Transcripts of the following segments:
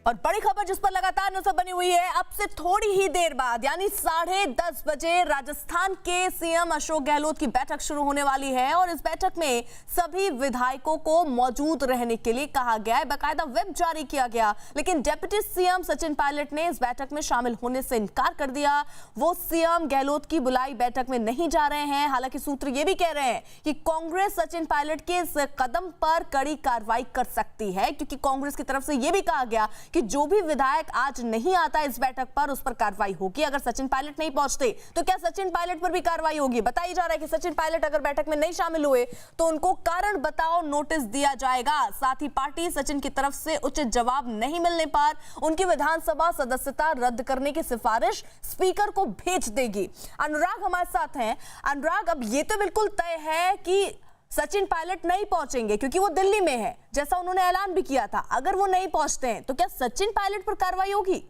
और बड़ी खबर जिस पर लगातार नजर बनी हुई है, अब से थोड़ी ही देर बाद यानी 10:30 बजे राजस्थान के सीएम अशोक गहलोत की बैठक शुरू होने वाली है और इस बैठक में सभी विधायकों को मौजूद रहने के लिए कहा गया है। बाकायदा व्हिप जारी किया गया, लेकिन डिप्टी सीएम सचिन पायलट ने इस बैठक में शामिल होने से इनकार कर दिया। वो सीएम गहलोत की बुलाई बैठक में नहीं जा रहे हैं। हालांकि सूत्र ये भी कह रहे हैं कि कांग्रेस सचिन पायलट के इस कदम पर कड़ी कार्रवाई कर सकती है, क्योंकि कांग्रेस की तरफ से यह भी कहा गया कि जो भी विधायक आज नहीं आता इस बैठक पर उस पर कार्रवाई होगी। अगर सचिन पायलट नहीं पहुंचते तो क्या सचिन पायलट पर भी कार्रवाई होगी? बताया जा रहा है कि सचिन पायलट अगर बैठक में नहीं शामिल हुए तो उनको कारण बताओ नोटिस दिया जाएगा। साथ ही पार्टी सचिन की तरफ से उचित जवाब नहीं मिलने पर उनकी विधानसभा सदस्यता रद्द करने की सिफारिश स्पीकर को भेज देगी। अनुराग हमारे साथ हैं। अनुराग, अब ये तो बिल्कुल तय है कि सचिन पायलट नहीं पहुंचेंगे क्योंकि वो दिल्ली में है, जैसा उन्होंने ऐलान भी किया था। अगर वो नहीं पहुंचते हैं तो क्या सचिन पायलट पर कार्रवाई होगी?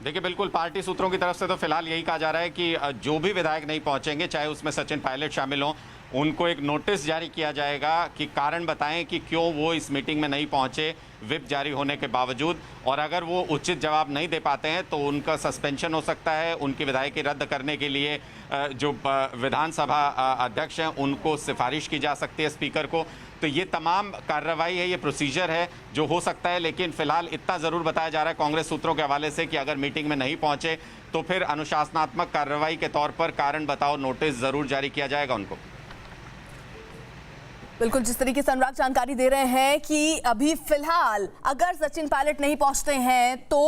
देखिए, बिल्कुल पार्टी सूत्रों की तरफ से तो फिलहाल यही कहा जा रहा है कि जो भी विधायक नहीं पहुंचेंगे, चाहे उसमें सचिन पायलट शामिल हों, उनको एक नोटिस जारी किया जाएगा कि कारण बताएं कि क्यों वो इस मीटिंग में नहीं पहुंचे व्हिप जारी होने के बावजूद। और अगर वो उचित जवाब नहीं दे पाते हैं तो उनका सस्पेंशन हो सकता है। उनकी विधायकी रद्द करने के लिए जो विधानसभा अध्यक्ष हैं उनको सिफारिश की जा सकती है स्पीकर को। तो ये तमाम कार्रवाई है, ये प्रोसीजर है जो हो सकता है। लेकिन फिलहाल इतना ज़रूर बताया जा रहा है कांग्रेस सूत्रों के हवाले से कि अगर मीटिंग में नहीं पहुंचे तो फिर अनुशासनात्मक कार्रवाई के तौर पर कारण बताओ नोटिस ज़रूर जारी किया जाएगा उनको। बिल्कुल, जिस तरीके से अनुराग जानकारी दे रहे हैं कि अभी फिलहाल अगर सचिन पायलट नहीं पहुंचते हैं तो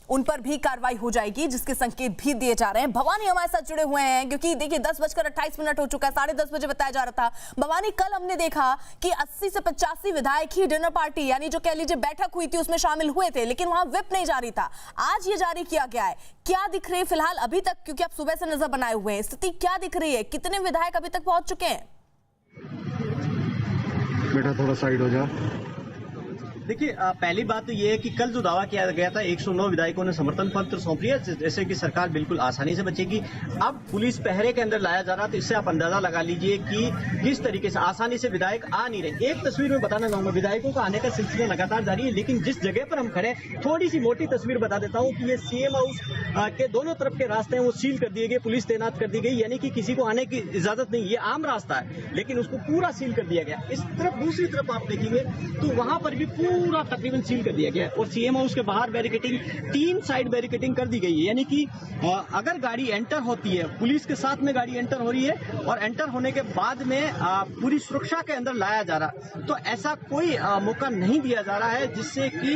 उन पर भी कार्रवाई हो जाएगी, जिसके संकेत भी दिए जा रहे हैं। भवानी हमारे साथ जुड़े हुए हैं क्योंकि देखिए 10:28 हो चुका है, 10:30 बजे बताया जा रहा था। भवानी, कल हमने देखा कि 80 से 85 विधायक ही डिनर पार्टी यानी जो कह लीजिए बैठक हुई थी उसमें शामिल हुए थे, लेकिन वहां व्हिप नहीं जारी था। आज ये जारी किया गया है। क्या दिख रही है फिलहाल अभी तक, क्योंकि आप सुबह से नजर बनाए हुए हैं, स्थिति क्या दिख रही है? कितने विधायक अभी तक पहुंच चुके हैं? बेटा थोड़ा साइड हो जा। देखिए, पहली बात तो ये है कि कल जो दावा किया गया था 109 विधायकों ने समर्थन पत्र सौंप लिया, जैसे कि सरकार बिल्कुल आसानी से बचेगी। अब पुलिस पहरे के अंदर लाया जा रहा, तो इससे आप अंदाजा लगा लीजिए कि किस तरीके से आसानी से विधायक आ नहीं रहे। एक तस्वीर में बताना चाहूंगा, विधायकों का आने का सिलसिला लगातार जारी है, लेकिन जिस जगह पर हम खड़े, थोड़ी सी मोटी तस्वीर बता देता हूँ कि ये सीएम हाउस के दोनों तरफ के रास्ते हैं वो सील कर दिए गए, पुलिस तैनात कर दी गई, यानी कि किसी को आने की इजाजत नहीं। ये आम रास्ता है लेकिन उसको पूरा सील कर दिया गया। इस तरफ दूसरी तरफ आप देखेंगे तो वहां पर भी पूरा तकरीबन सील कर दिया गया और सीएम हाउस के बाहर बैरिकेटिंग, 3 साइड बैरिकेटिंग कर दी गई है, यानी कि अगर गाड़ी एंटर होती है, पुलिस के साथ में गाड़ी एंटर हो रही है और एंटर होने के बाद में पूरी सुरक्षा के अंदर लाया जा रहा, तो ऐसा कोई मौका नहीं दिया जा रहा है जिससे कि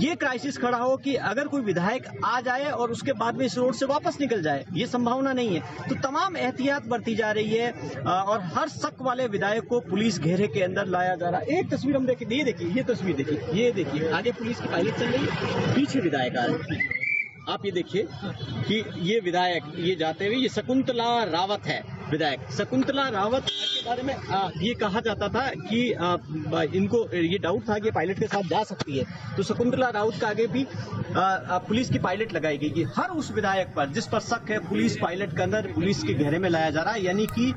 ये क्राइसिस खड़ा हो कि अगर कोई विधायक आ जाए और उसके बाद में इस रोड से वापस निकल जाए, ये संभावना नहीं है। तो तमाम एहतियात बरती जा रही है और हर शक वाले विधायक को पुलिस घेरे के अंदर लाया जा रहा है। एक तस्वीर हम देखिए, ये देखिए, ये तस्वीर देखिए, ये देखिए, आगे पुलिस की पायलट चल रही है, पीछे विधायक आ रहे हैं। आप ये देखिए कि ये विधायक ये जाते हुए, ये शकुंतला रावत है विधायक। शकुंतला रावत के बारे में ये कहा जाता था कि इनको ये डाउट था कि पायलट के साथ जा सकती है, तो शकुंतला रावत का आगे भी पुलिस की पायलट लगाई गई। हर उस विधायक पर जिस पर शक है पुलिस पायलट के अंदर पुलिस के घेरे में लाया जा रहा है, यानी कि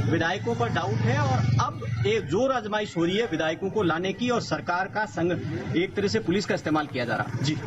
विधायकों पर डाउट है और अब एक जोर आजमाइश हो रही है विधायकों को लाने की और सरकार का संग एक तरह से पुलिस का इस्तेमाल किया जा रहा। जी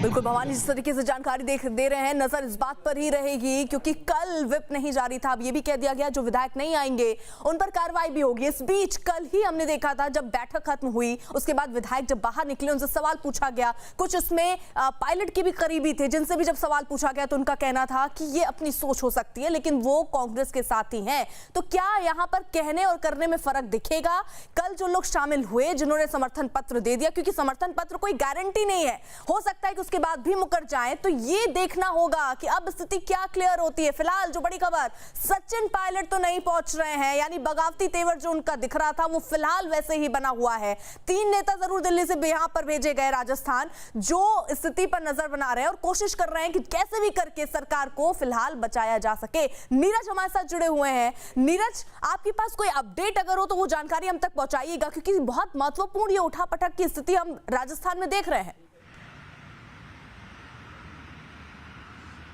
बिल्कुल भवानी, जिस तरीके से जानकारी दे रहे हैं, नजर इस बात पर ही रहेगी क्योंकि कल व्हिप नहीं जारी था। अब ये भी कह दिया गया जो विधायक नहीं आएंगे उन पर कार्रवाई भी होगी। इस बीच कल ही हमने देखा था जब बैठक खत्म हुई उसके बाद विधायक जब बाहर निकले उनसे सवाल पूछा गया, कुछ उसमें पायलट के भी करीबी थे जिनसे भी जब सवाल पूछा गया तो उनका कहना था कि ये अपनी सोच हो सकती है लेकिन वो कांग्रेस के साथ ही हैं। तो क्या यहाँ पर कहने और करने में फर्क दिखेगा? कल जो लोग शामिल हुए जिन्होंने समर्थन पत्र दे दिया, क्योंकि समर्थन पत्र कोई गारंटी नहीं है, हो सकता है कि उसके बाद भी मुकर जाए, तो ये देखना होगा कि अब स्थिति क्या क्लियर होती है। फिलहाल जो बड़ी खबर, सचिन पायलट तो नहीं पहुंच रहे हैं, यानी बगावती तेवर जो उनका दिख रहा था वो फिलहाल वैसे ही बना हुआ है। 3 नेता जरूर दिल्ली से यहां पर भेजे गए राजस्थान, जो स्थिति पर नजर बना रहे हैं और कोशिश कर रहे हैं कि कैसे भी करके सरकार को फिलहाल बचाया जा सके। नीरज हमारे साथ जुड़े हुए हैं। नीरज, आपके पास कोई अपडेट अगर हो तो वो जानकारी हम तक पहुंचाइएगा, क्योंकि बहुत महत्वपूर्ण ये उठापटक की स्थिति हम राजस्थान में देख रहे हैं।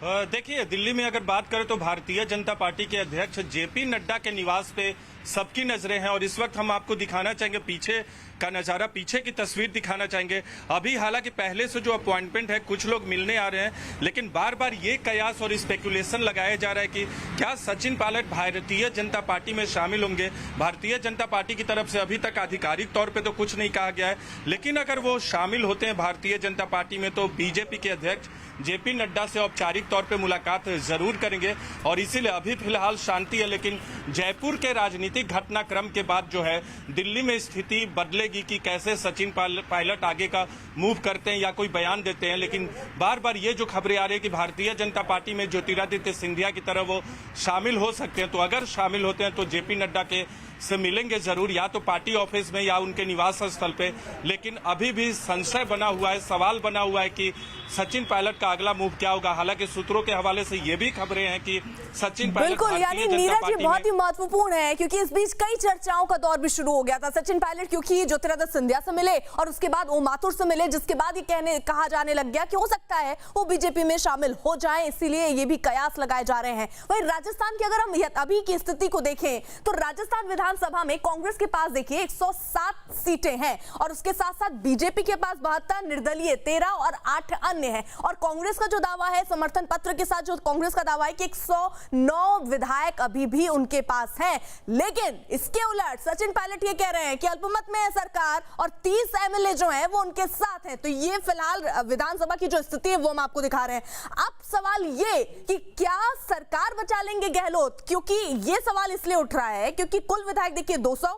देखिए, दिल्ली में अगर बात करें तो भारतीय जनता पार्टी के अध्यक्ष जेपी नड्डा के निवास पे सबकी नजरें हैं और इस वक्त हम आपको दिखाना चाहेंगे पीछे का नजारा, पीछे की तस्वीर दिखाना चाहेंगे। अभी हालांकि पहले से जो अपॉइंटमेंट है कुछ लोग मिलने आ रहे हैं, लेकिन बार बार ये कयास और स्पेकुलेशन लगाया जा रहा है कि क्या सचिन पायलट भारतीय जनता पार्टी में शामिल होंगे। भारतीय जनता पार्टी की तरफ से अभी तक आधिकारिक तौर पर तो कुछ नहीं कहा गया है, लेकिन अगर वो शामिल होते हैं भारतीय जनता पार्टी में तो बीजेपी के अध्यक्ष जेपी नड्डा से औपचारिक तौर पे मुलाकात जरूर करेंगे और इसीलिए अभी फिलहाल शांति है। लेकिन जयपुर के राजनीतिक घटनाक्रम के बाद जो है दिल्ली में स्थिति बदलेगी कि कैसे सचिन पायलट आगे का मूव करते हैं या कोई बयान देते हैं। लेकिन बार बार ये जो खबरें आ रही है कि भारतीय जनता पार्टी में ज्योतिरादित्य सिंधिया की तरह वो शामिल हो सकते हैं, तो अगर शामिल होते हैं तो जेपी नड्डा के से मिलेंगे जरूर, या तो पार्टी ऑफिस में या उनके निवास स्थल पे। लेकिन अभी भी संशय बना हुआ है, सवाल बना हुआ है कि सचिन पायलट का अगला मूव क्या होगा। हालांकि सूत्रों के हवाले से ये भी खबरें हैं कि सचिन पायलट बिल्कुल, यानी नीरज जी बहुत ही महत्वपूर्ण है क्योंकि इस बीच कई चर्चाओं का दौर भी शुरू हो गया था। सचिन पायलट क्योंकि ज्योतिरादित्य सिंधिया से मिले और उसके बाद ओम माथुर से मिले, जिसके बाद ये कहा जाने लग गया कि हो सकता है वो बीजेपी में शामिल हो जाए, इसीलिए ये भी कयास लगाए जा रहे हैं। वहीं राजस्थान की अगर हम अभी की स्थिति को देखें तो राजस्थान विधानसभा में कांग्रेस के पास देखिए 107 सीटें हैं और उसके साथ साथ बीजेपी के पास 72, निर्दलीय 13 और 8 अन्य हैं। और कांग्रेस का जो दावा है समर्थन पत्र के साथ, जो कांग्रेस का दावा है कि 109 विधायक अभी भी उनके पास हैं। लेकिन इसके उलट सचिन पायलट ये कह रहे हैं कि अल्पमत में है सरकार और 30 एमएलए जो हैं वो उनके साथ हैं। तो ये फिलहाल विधानसभा की जो स्थिति है वो हम आपको दिखा रहे हैं। अब सवाल ये कि क्या सरकार बचा लेंगे गहलोत, क्योंकि ये सवाल इसलिए उठ रहा है क्योंकि कुल विधायक देखिए 200,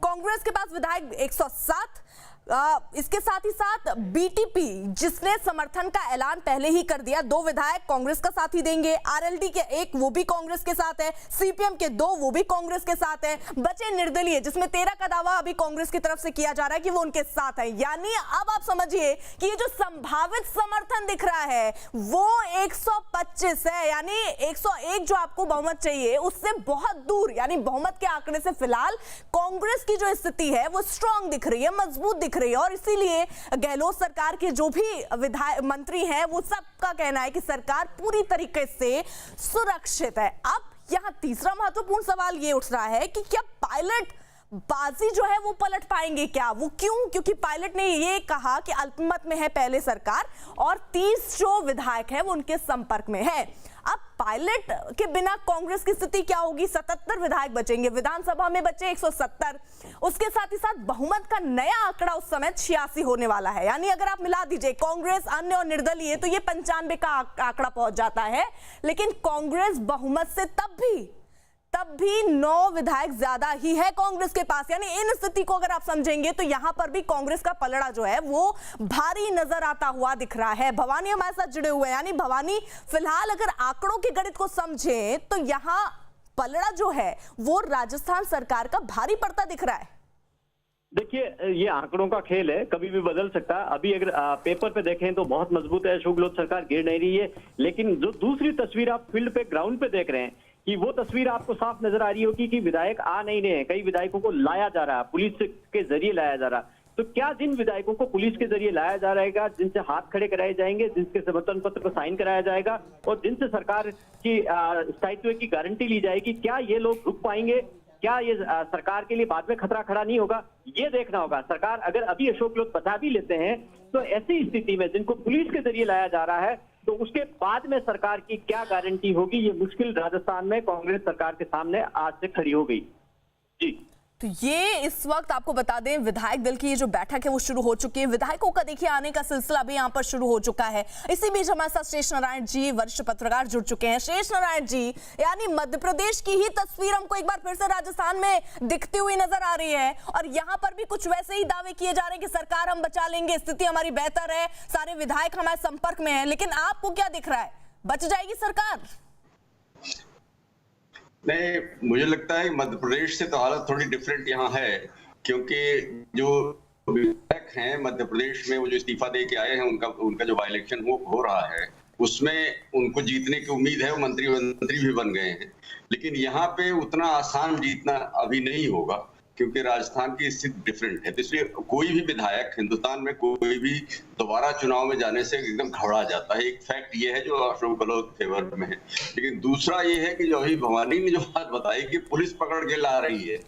कांग्रेस के पास विधायक 107, इसके साथ ही साथ बीटीपी जिसने समर्थन का ऐलान पहले ही कर दिया, 2 विधायक कांग्रेस का साथ ही देंगे, आरएलडी के 1 वो भी कांग्रेस के साथ है, सीपीएम के 2 वो भी कांग्रेस के साथ है, बचे निर्दलीय जिसमें 13 का दावा अभी कांग्रेस की तरफ से किया जा रहा है कि वो उनके साथ है। यानी अब आप समझिए कि ये जो संभावित समर्थन दिख रहा है वो 125 है, यानी 101 जो आपको बहुमत चाहिए उससे बहुत दूर, यानी बहुमत के आंकड़े से फिलहाल कांग्रेस की जो स्थिति है वो स्ट्रांग दिख रही है, मजबूत दिख रही है। और इसीलिए गहलोत सरकार के जो भी विधायक मंत्री हैं वो सबका कहना है कि सरकार पूरी तरीके से सुरक्षित है। अब यहां तीसरा महत्वपूर्ण सवाल ये उठ रहा है कि क्या पायलट बाजी जो है वो पलट पाएंगे क्या? वो क्यों? क्योंकि पायलट ने ये कहा कि अल्पमत में है पहले सरकार और 30 जो विधायक है वो उनके संपर्क में है। अब पायलट के बिना कांग्रेस की स्थिति क्या होगी? 77 विधायक बचेंगे, विधानसभा में बचे 170, उसके साथ ही साथ बहुमत का नया आंकड़ा उस समय 86 होने वाला है। यानी अगर आप मिला दीजिए कांग्रेस, अन्य और निर्दलीय तो ये 95 का आंकड़ा पहुंच जाता है। लेकिन कांग्रेस बहुमत से तब भी 9 विधायक ज्यादा ही है कांग्रेस के पास। यानी इन स्थिति को अगर आप समझेंगे तो यहां पर भी कांग्रेस का पलड़ा जो है वो भारी नजर आता हुआ दिख रहा है। भवानी हमारे साथ जुड़े हुए हैं, यानी भवानी फिलहाल अगर आंकड़ों के गणित को समझें तो यहां पलड़ा जो है वो राजस्थान सरकार का भारी पड़ता दिख रहा है। देखिए, ये आंकड़ों का खेल है, कभी भी बदल सकता है। अभी अगर पेपर पे देखें तो बहुत मजबूत है, अशोक गहलोत सरकार गिर नहीं रही है। लेकिन जो दूसरी तस्वीर आप फील्ड पे, ग्राउंड पे देख रहे हैं कि वो तस्वीर आपको साफ नजर आ रही होगी कि विधायक आ नहीं रहे हैं, कई विधायकों को लाया जा रहा है, पुलिस के जरिए लाया जा रहा है। तो क्या जिन विधायकों को पुलिस के जरिए लाया जा रहेगा, जिनसे हाथ खड़े कराए जाएंगे, जिनके समर्थन पत्र को साइन कराया जाएगा और जिनसे सरकार की स्थायित्व की गारंटी ली जाएगी, क्या ये लोग रुक पाएंगे? क्या ये सरकार के लिए बाद में खतरा खड़ा नहीं होगा? ये देखना होगा। सरकार अगर अभी अशोक गहलोत बचा भी लेते हैं तो ऐसी स्थिति में जिनको पुलिस के जरिए लाया जा रहा है तो उसके बाद में सरकार की क्या गारंटी होगी? ये मुश्किल राजस्थान में कांग्रेस सरकार के सामने आज से खड़ी हो गई। जी, तो ये इस वक्त आपको बता दें विधायक दल की ये जो बैठक है वो शुरू हो चुकी है। विधायकों का देखिए आने का सिलसिला भी यहाँ पर शुरू हो चुका है। इसी बीच हमारे साथ शेष नारायण जी वरिष्ठ पत्रकार जुड़ चुके हैं। शेष नारायण जी, यानी मध्य प्रदेश की ही तस्वीर हमको एक बार फिर से राजस्थान में दिखती हुई नजर आ रही है और यहाँ पर भी कुछ वैसे ही दावे किए जा रहे हैं कि सरकार हम बचा लेंगे, स्थिति हमारी बेहतर है, सारे विधायक हमारे संपर्क में है। लेकिन आपको क्या दिख रहा है, बच जाएगी सरकार? नहीं, मुझे लगता है मध्य प्रदेश से तो हालत थोड़ी डिफरेंट यहाँ है, क्योंकि जो विधायक हैं मध्य प्रदेश में वो जो इस्तीफा दे के आए हैं उनका जो बाई इलेक्शन हो रहा है उसमें उनको जीतने की उम्मीद है, वो मंत्री भी बन गए हैं। लेकिन यहाँ पे उतना आसान जीतना अभी नहीं होगा, क्योंकि राजस्थान की स्थिति डिफरेंट है। तो इसलिए कोई भी विधायक हिंदुस्तान में कोई भी दोबारा चुनाव में जाने से एकदम घबरा जाता है। एक फैक्ट ये है जो अशोक गहलोत फेवर में है। लेकिन दूसरा ये है कि जो अभी भवानी ने जो बात बताई कि पुलिस पकड़ के ला रही है,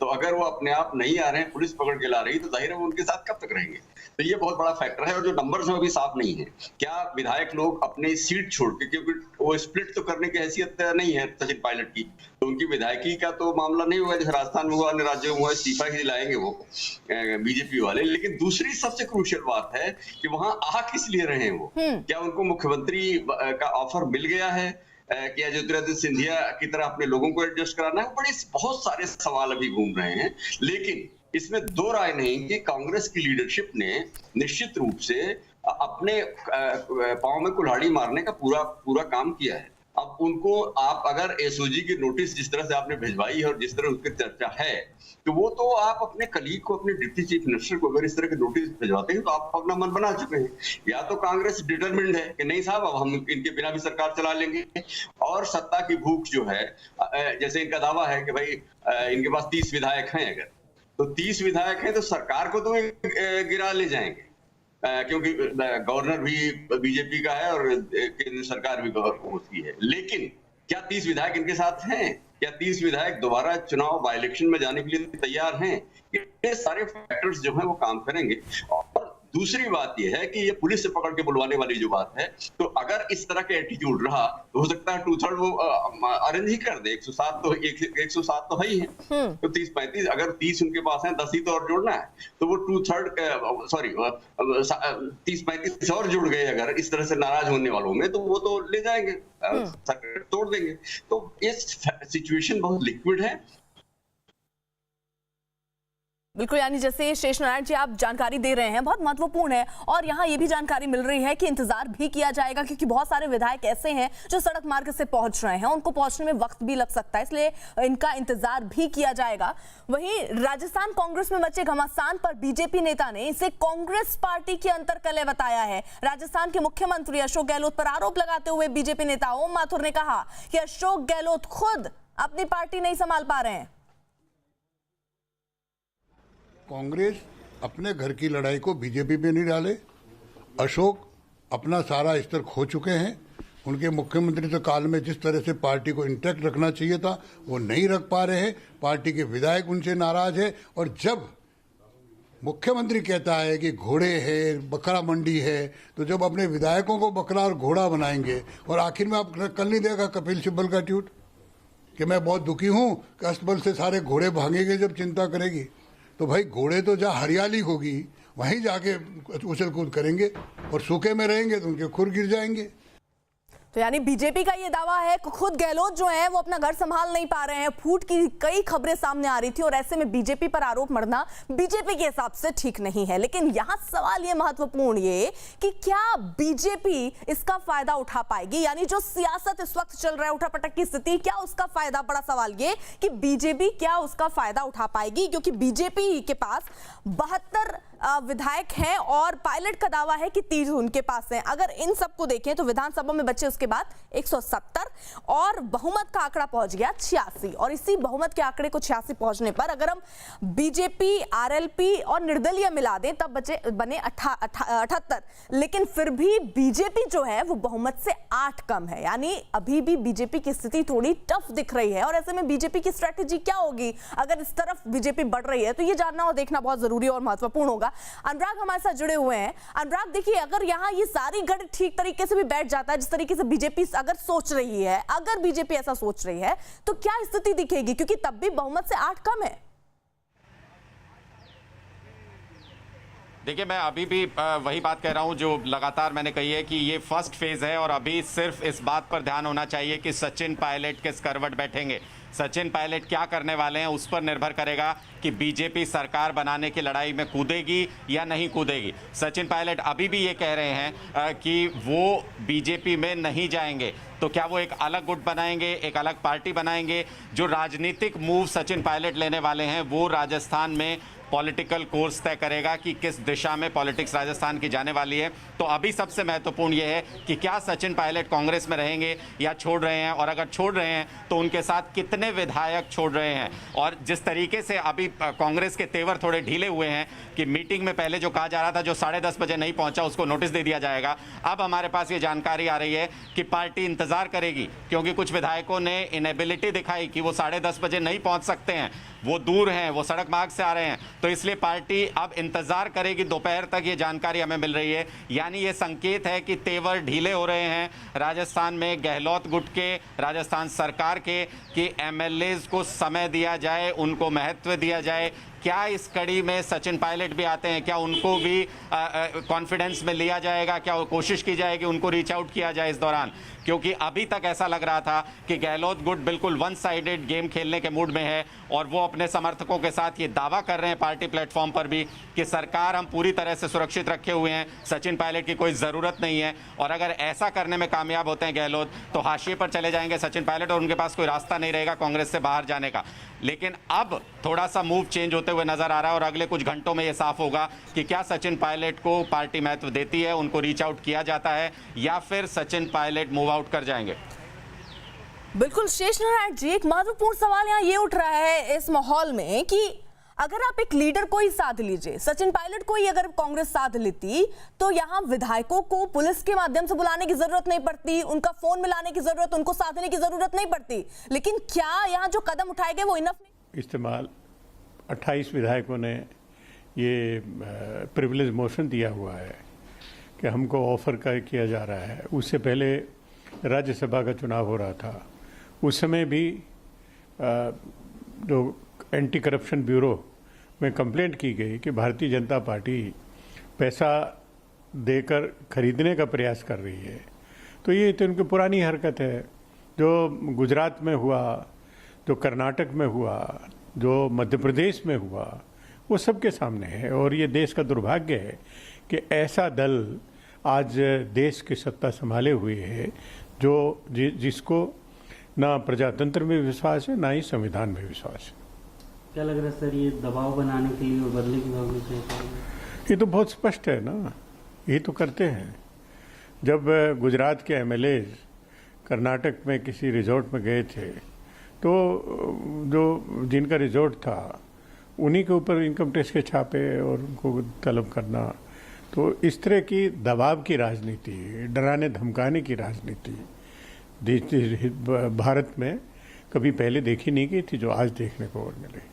तो अगर वो अपने आप नहीं आ रहे हैं, पुलिस पकड़ के ला रही है, तो जाहिर है वो उनके साथ कब तक रहेंगे। तो ये बहुत बड़ा फैक्टर है। और जो नंबर्स में भी साफ नहीं है, क्या विधायक लोग अपनी सीट छोड़ के, क्योंकि वो स्प्लिट तो करने की हैसियत नहीं है सचिन पायलट की, तो उनकी विधायकी का तो मामला नहीं हुआ जैसे राजस्थान में हुआ, अन्य राज्यों में हुआ, इस्तीफा ही दिलाएंगे वो बीजेपी वाले। लेकिन दूसरी सबसे क्रूशियल बात है कि वहां आ किस लिए रहे हैं वो, क्या उनको मुख्यमंत्री का ऑफर मिल गया है, क्या ज्योतिरादित्य सिंधिया की तरह अपने लोगों को एडजस्ट कराना है? बड़े बहुत सारे सवाल अभी घूम रहे हैं। लेकिन इसमें दो राय नहीं कि कांग्रेस की लीडरशिप ने निश्चित रूप से अपने पांव में कुल्हाड़ी मारने का पूरा काम किया है। अब उनको आप अगर एसओजी की नोटिस जिस तरह से आपने भिजवाई है और जिस तरह उसकी चर्चा है, तो वो तो आप अपने कलीग को, अपने डिप्टी चीफ मिनिस्टर को अगर इस तरह की नोटिस भिजवाते हैं तो आप अपना मन बना चुके हैं। या तो कांग्रेस डिटरमिन्ड है कि नहीं साहब, अब हम इनके बिना भी सरकार चला लेंगे, और सत्ता की भूख जो है, जैसे इनका दावा है कि भाई इनके पास 30 विधायक हैं, अगर तो 30 विधायक हैं तो सरकार को तो गिरा ले जाएंगे, क्योंकि गवर्नर भी बीजेपी का है और केंद्र सरकार भी उसकी है। लेकिन क्या 30 विधायक इनके साथ हैं? क्या 30 विधायक दोबारा चुनाव बाई इलेक्शन में जाने के लिए तैयार हैं? ये सारे फैक्टर्स जो हैं वो काम करेंगे। और दूसरी बात यह है कि ये पुलिस से पकड़ के बुलवाने वाली जो बात है, तो अगर इस तरह के एटीट्यूड रहा तो हो सकता है 2/3 वो अरेंज ही कर दे। 107 तो है ही है, तो 30-35, अगर 30 उनके पास है, 10 ही तो और जोड़ना है, तो वो 30-35 और जुड़ गए अगर इस तरह से नाराज होने वालों में, तो वो तो ले जाएंगे, तोड़ देंगे। तो इस सिचुएशन बहुत लिक्विड है। बिल्कुल, यानी जैसे शेष नारायण जी आप जानकारी दे रहे हैं बहुत महत्वपूर्ण है, और यहाँ ये भी जानकारी मिल रही है कि इंतजार भी किया जाएगा, क्योंकि बहुत सारे विधायक ऐसे हैं जो सड़क मार्ग से पहुंच रहे हैं, उनको पहुंचने में वक्त भी लग सकता है, इसलिए इनका इंतजार भी किया जाएगा। वहीं राजस्थान कांग्रेस में मचे घमासान पर बीजेपी नेता ने इसे कांग्रेस पार्टी की अंतर्कलह बताया है। राजस्थान के मुख्यमंत्री अशोक गहलोत पर आरोप लगाते हुए बीजेपी नेता ओम माथुर ने कहा कि अशोक गहलोत खुद अपनी पार्टी नहीं संभाल पा रहे हैं। कांग्रेस अपने घर की लड़ाई को बीजेपी पे नहीं डाले। अशोक अपना सारा स्तर खो चुके हैं। उनके मुख्यमंत्री तो काल में जिस तरह से पार्टी को इंटैक्ट रखना चाहिए था वो नहीं रख पा रहे हैं। पार्टी के विधायक उनसे नाराज है, और जब मुख्यमंत्री कहता है कि घोड़े है, बकरा मंडी है, तो जब अपने विधायकों को बकरा और घोड़ा बनाएंगे, और आखिर में आप कल नहीं देखा कपिल सिब्बल का ट्वीट कि मैं बहुत दुखी हूं कि अस्तबल से सारे घोड़े भागेंगे जब चिंता करेगी। तो भाई घोड़े तो जहाँ हरियाली होगी वहीं जाके उछल कूद करेंगे, और सूखे में रहेंगे तो उनके खुर गिर जाएंगे। तो यानी बीजेपी का ये दावा है कि खुद गहलोत जो है वो अपना घर संभाल नहीं पा रहे हैं। फूट की कई खबरें सामने आ रही थी, और ऐसे में बीजेपी पर आरोप मढ़ना बीजेपी के हिसाब से ठीक नहीं है। लेकिन यहाँ सवाल ये महत्वपूर्ण ये कि क्या बीजेपी इसका फायदा उठा पाएगी, यानी जो सियासत इस वक्त चल रहा है, उठापटक की स्थिति, क्या उसका फायदा, बड़ा सवाल ये कि बीजेपी क्या उसका फायदा उठा पाएगी, क्योंकि बीजेपी के पास 72 विधायक हैं और पायलट का दावा है कि 30 उनके पास हैं। अगर इन सबको देखें तो विधानसभा में बचे उसके बाद 170, और बहुमत का आंकड़ा पहुंच गया 86, और इसी बहुमत के आंकड़े को 86 पहुंचने पर अगर हम बीजेपी, आरएलपी और निर्दलीय मिला दें तब बने 78। लेकिन फिर भी बीजेपी जो है वो बहुमत से 8 कम है, यानी अभी भी बीजेपी की स्थिति थोड़ी टफ दिख रही है। और ऐसे में बीजेपी की स्ट्रेटेजी क्या होगी अगर इस तरफ बीजेपी बढ़ रही है, तो ये जानना और देखना बहुत जरूरी और महत्वपूर्ण होगा। अनुराग हमारे साथ जुड़े हुए हैं। अनुराग, देखिए, अगर यहाँ ये सारी गढ़ ठीक तरीके से भी बैठ जाता है, जिस तरीके से बीजेपी अगर सोच रही है, अगर बीजेपी ऐसा सोच रही है, तो क्या स्थिति दिखेगी, क्योंकि तब भी बहुमत से 8 कम है। देखिए, मैं अभी भी वही बात कह रहा हूं जो लगातार मैंने कही है कि ये फर्स्ट फेज है, और अभी सिर्फ इस बात पर ध्यान होना चाहिए कि सचिन पायलट किस करवट बैठेंगे, सचिन पायलट क्या करने वाले हैं, उस पर निर्भर करेगा कि बीजेपी सरकार बनाने की लड़ाई में कूदेगी या नहीं कूदेगी। सचिन पायलट अभी भी ये कह रहे हैं कि वो बीजेपी में नहीं जाएंगे, तो क्या वो एक अलग गुट बनाएंगे, एक अलग पार्टी बनाएंगे? जो राजनीतिक मूव सचिन पायलट लेने वाले हैं वो राजस्थान में पॉलिटिकल कोर्स तय करेगा कि किस दिशा में पॉलिटिक्स राजस्थान की जाने वाली है। तो अभी सबसे महत्वपूर्ण यह है कि क्या सचिन पायलट कांग्रेस में रहेंगे या छोड़ रहे हैं, और अगर छोड़ रहे हैं तो उनके साथ कितने विधायक छोड़ रहे हैं। और जिस तरीके से अभी कांग्रेस के तेवर थोड़े ढीले हुए हैं कि मीटिंग में पहले जो कहा जा रहा था जो 10:30 बजे नहीं पहुंचा उसको नोटिस दे दिया जाएगा, अब हमारे पास ये जानकारी आ रही है कि पार्टी इंतजार करेगी, क्योंकि कुछ विधायकों ने इनएबिलिटी दिखाई कि वो 10:30 बजे नहीं पहुंच सकते हैं, वो दूर हैं, वो सड़क मार्ग से आ रहे हैं। तो इसलिए पार्टी अब इंतजार करेगी दोपहर तक, ये जानकारी हमें मिल रही है। यानी ये संकेत है कि तेवर ढीले हो रहे हैं राजस्थान में गहलोत गुट के, राजस्थान सरकार के, कि एमएलएज को समय दिया जाए, उनको महत्व दिया जाए। क्या इस कड़ी में सचिन पायलट भी आते हैं? क्या उनको भी कॉन्फिडेंस में लिया जाएगा? क्या वो कोशिश की जाएगी उनको रीच आउट किया जाए इस दौरान? क्योंकि अभी तक ऐसा लग रहा था कि गहलोत गुट बिल्कुल वन साइडेड गेम खेलने के मूड में है, और वो अपने समर्थकों के साथ ये दावा कर रहे हैं पार्टी प्लेटफॉर्म पर भी कि सरकार हम पूरी तरह से सुरक्षित रखे हुए हैं, सचिन पायलट की कोई ज़रूरत नहीं है। और अगर ऐसा करने में कामयाब होते हैं गहलोत तो हाशिए पर चले जाएंगे सचिन पायलट, और उनके पास कोई रास्ता नहीं रहेगा कांग्रेस से बाहर जाने का। लेकिन अब थोड़ा सा मूव चेंज होते हुए नजर आ रहा है, और अगले कुछ घंटों में ये साफ होगा कि क्या सचिन पायलट को पार्टी महत्व देती है, उनको रीच आउट किया जाता है, या फिर सचिन पायलट मूव आउट कर जाएंगे। बिल्कुल शेष नारायण जी, एक महत्वपूर्ण सवाल यहाँ ये उठ रहा है इस माहौल में कि अगर आप एक लीडर को ही साथ लीजिए, सचिन पायलट को ही अगर कांग्रेस साथ लेती तो यहाँ विधायकों को पुलिस के माध्यम से बुलाने की जरूरत नहीं पड़ती, उनका फोन मिलाने की जरूरत, उनको साधने की जरूरत नहीं पड़ती। लेकिन क्या यहाँ जो कदम उठाए गए वो इनफ नहीं? इस्तेमाल 28 विधायकों ने ये प्रिविलेज मोशन दिया हुआ है कि हमको ऑफर किया जा रहा है। उससे पहले राज्यसभा का चुनाव हो रहा था, उस समय भी जो एंटी करप्शन ब्यूरो में कंप्लेंट की गई कि भारतीय जनता पार्टी पैसा देकर खरीदने का प्रयास कर रही है। तो ये तो उनकी पुरानी हरकत है, जो गुजरात में हुआ, जो कर्नाटक में हुआ, जो मध्य प्रदेश में हुआ, वो सबके सामने है। और ये देश का दुर्भाग्य है कि ऐसा दल आज देश की सत्ता संभाले हुए है जो जिसको ना प्रजातंत्र में विश्वास है, ना ही संविधान में विश्वास है। क्या लग रहा है सर, ये दबाव बनाने के लिए और बदले की भावना चाहिए? ये तो बहुत स्पष्ट है ना, ये तो करते हैं। जब गुजरात के एमएलए कर्नाटक में किसी रिजॉर्ट में गए थे तो जो जिनका रिजॉर्ट था उन्हीं के ऊपर इनकम टैक्स के छापे और उनको तलब करना, तो इस तरह की दबाव की राजनीति, डराने धमकाने की राजनीति भारत में कभी पहले देखी नहीं गई थी, जो आज देखने को और मिले।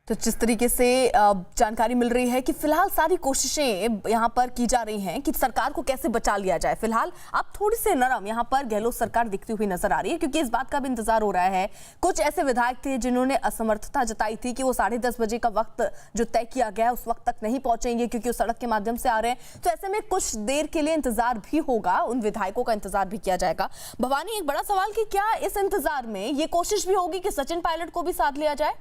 तो जिस तरीके से जानकारी मिल रही है कि फिलहाल सारी कोशिशें यहाँ पर की जा रही हैं कि सरकार को कैसे बचा लिया जाए। फिलहाल अब थोड़ी से नरम यहाँ पर गहलोत सरकार दिखती हुई नजर आ रही है, क्योंकि इस बात का भी इंतजार हो रहा है। कुछ ऐसे विधायक थे जिन्होंने असमर्थता जताई थी कि वो 10:30 बजे का वक्त जो तय किया गया उस वक्त तक नहीं पहुंचेंगे क्योंकि वो सड़क के माध्यम से आ रहे हैं। तो ऐसे में कुछ देर के लिए इंतजार भी होगा, उन विधायकों का इंतजार भी किया जाएगा। भवानी, एक बड़ा सवाल कि क्या इस इंतजार में ये कोशिश भी होगी कि सचिन पायलट को भी साथ लिया जाए?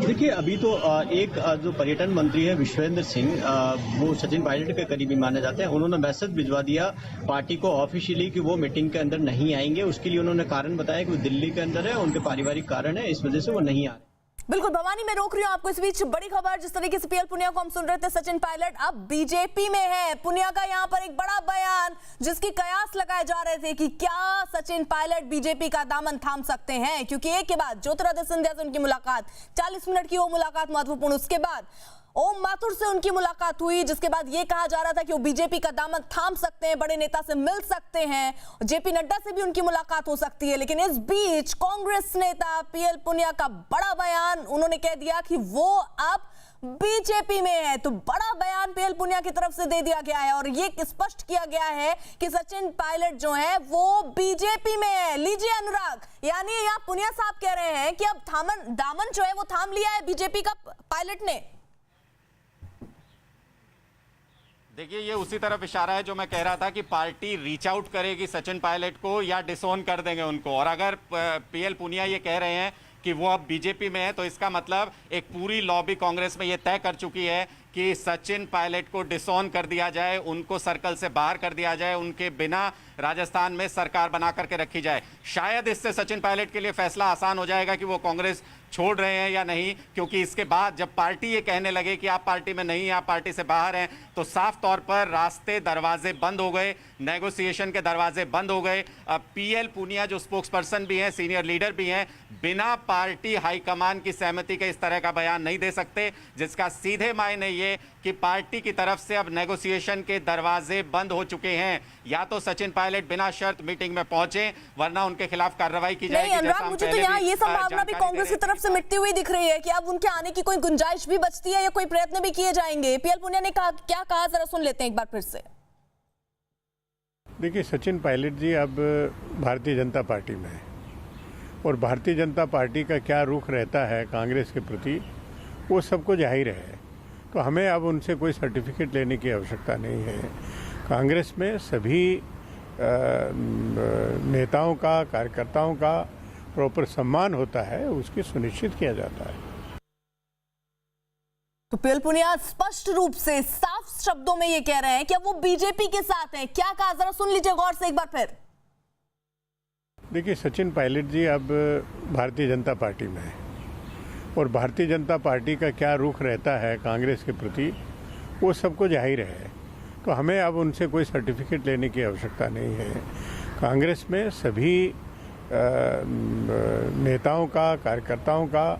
देखिए, अभी तो एक जो पर्यटन मंत्री है विश्वेंद्र सिंह, वो सचिन पायलट के करीबी माने जाते हैं। उन्होंने मैसेज भिजवा दिया पार्टी को ऑफिशियली कि वो मीटिंग के अंदर नहीं आएंगे। उसके लिए उन्होंने कारण बताया कि वो दिल्ली के अंदर है, उनके पारिवारिक कारण है, इस वजह से वो नहीं आ रहे। बिल्कुल भवानी, मैं रोक रही हूँ आपको। इस बीच बड़ी खबर, जिस तरीके से पीएल पुनिया को हम सुन रहे थे, सचिन पायलट अब बीजेपी में है। पुनिया का यहाँ पर एक बड़ा बयान जिसकी कयास लगाए जा रहे थे कि क्या सचिन पायलट बीजेपी का दामन थाम सकते हैं, क्योंकि एक के बाद ज्योतिरादित्य सिंधिया से उनकी मुलाकात, 40 मिनट की वो मुलाकात महत्वपूर्ण, उसके बाद ओम माथुर से उनकी मुलाकात हुई, जिसके बाद ये कहा जा रहा था कि वो बीजेपी का दामन थाम सकते हैं, बड़े नेता से मिल सकते हैं, जेपी नड्डा से भी उनकी मुलाकात हो सकती है। लेकिन इस बीच कांग्रेस नेता पीएल पुनिया का बड़ा बयान, उन्होंने कह दिया कि वो अब बीजेपी में है। तो बड़ा बयान पीएल पुनिया की तरफ से दे दिया गया है और ये स्पष्ट किया गया है कि सचिन पायलट जो है वो बीजेपी में है। लीजिए अनुराग, यानी यहाँ पुनिया साहब कह रहे हैं कि अब दामन जो है वो थाम लिया है बीजेपी का पायलट ने। देखिए, ये उसी तरफ इशारा है जो मैं कह रहा था कि पार्टी रीच आउट करेगी सचिन पायलट को या डिसोन कर देंगे उनको। और अगर पीएल पुनिया ये कह रहे हैं कि वो अब बीजेपी में है, तो इसका मतलब एक पूरी लॉबी कांग्रेस में ये तय कर चुकी है कि सचिन पायलट को डिसऑन कर दिया जाए, उनको सर्कल से बाहर कर दिया जाए, उनके बिना राजस्थान में सरकार बना करके रखी जाए। शायद इससे सचिन पायलट के लिए फैसला आसान हो जाएगा कि वो कांग्रेस छोड़ रहे हैं या नहीं, क्योंकि इसके बाद जब पार्टी ये कहने लगे कि आप पार्टी में नहीं, आप पार्टी से बाहर हैं, तो साफ तौर पर रास्ते दरवाजे बंद हो गए, नेगोशिएशन के दरवाजे बंद हो गए। अब पीएल पूनिया जो स्पोक्स पर्सन भी हैं, सीनियर लीडर भी हैं, बिना पार्टी हाईकमान की सहमति के इस तरह का बयान नहीं दे सकते, जिसका सीधे मायने ये कि पार्टी की तरफ से अब नेगोशिएशन के दरवाजे बंद हो चुके हैं। या तो सचिन पायलट बिना शर्त मीटिंग में पहुंचे, वरना उनके खिलाफ कार्रवाई की जाएगी। नहीं अनुराग, मुझे तो यहाँ ये संभावना भी कांग्रेस की तरफ से मिटती हुई दिख रही है कि अब उनके आने की कोई गुंजाइश भी बचती है या कोई प्रयत्न भी किए जाएंगे। पीएल पुनिया ने कहा, क्या कहा, जरा सुन लेते हैं एक बार फिर से। देखिए, सचिन पायलट जी अब भारतीय जनता पार्टी में है और भारतीय जनता पार्टी का क्या रुख रहता है कांग्रेस के प्रति वो सबको जाहिर है, तो हमें अब उनसे कोई सर्टिफिकेट लेने की आवश्यकता नहीं है। कांग्रेस में सभी नेताओं का, कार्यकर्ताओं का प्रॉपर सम्मान होता है, उसकी सुनिश्चित किया जाता है। तो पीएल पुनिया स्पष्ट रूप से साफ शब्दों में ये कह रहे हैं कि अब वो बीजेपी के साथ हैं। क्या कहा, जरा सुन लीजिए गौर से एक बार फिर। देखिए, सचिन पायलट जी अब भारतीय जनता पार्टी में है और भारतीय जनता पार्टी का क्या रुख रहता है कांग्रेस के प्रति वो सबको जाहिर है, तो हमें अब उनसे कोई सर्टिफिकेट लेने की आवश्यकता नहीं है। कांग्रेस में सभी नेताओं का, कार्यकर्ताओं का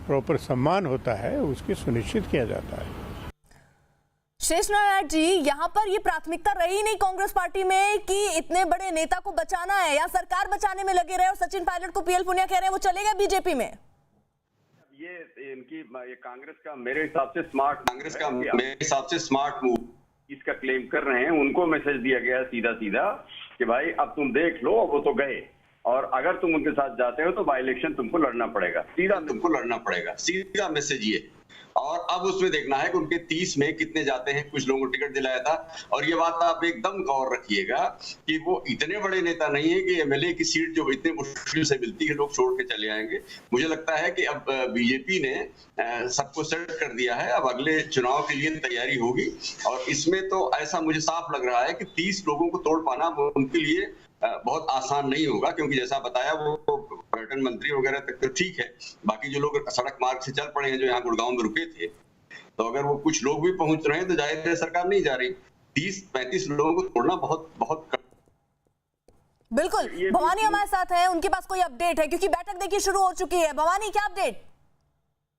प्रॉपर सम्मान होता है, उसकी सुनिश्चित किया जाता है। शेष नारायण जी, यहाँ पर ये प्राथमिकता रही नहीं कांग्रेस पार्टी में कि इतने बड़े नेता को बचाना है या सरकार बचाने में लगे रहे, और सचिन पायलट को पीएल पुनिया कह रहे हैं वो चलेगा बीजेपी में। ये इनकी ये कांग्रेस का मेरे हिसाब से स्मार्ट मूव इसका क्लेम कर रहे हैं। उनको मैसेज दिया गया सीधा सीधा कि भाई अब तुम देख लो, वो तो गए, और अगर तुम उनके साथ जाते हो तो बाई इलेक्शन तुमको लड़ना पड़ेगा। सीधा मैसेज ये। और अब उसमें देखना है कि उनके 30 में कितने जाते हैं। कुछ लोगों को टिकट दिलाया था, और ये बात आप एकदम गौर रखिएगा कि वो इतने बड़े नेता नहीं है कि एमएलए की सीट जो इतने मुश्किल से मिलती है लोग छोड़ के चले आएंगे। मुझे लगता है कि अब बीजेपी ने सबको सेट कर दिया है, अब अगले चुनाव के लिए तैयारी होगी। और इसमें तो ऐसा मुझे साफ लग रहा है कि 30 लोगों को तोड़ पाना उनके लिए बहुत आसान नहीं होगा, क्योंकि जैसा बताया वो पर्यटन मंत्री वगैरह तक तो ठीक है, बाकी जो लोग सड़क मार्ग से चल पड़े हैं, जो यहाँ गुड़गांव में रुके थे, तो अगर वो कुछ लोग भी पहुंच रहे हैं तो जाहिर है सरकार नहीं जा रही। 30-35 लोगों को तोड़ना बहुत बिल्कुल। भवानी हमारे साथ है, उनके पास कोई अपडेट है, क्योंकि बैठक देखिए शुरू हो चुकी है। भवानी, क्या अपडेट?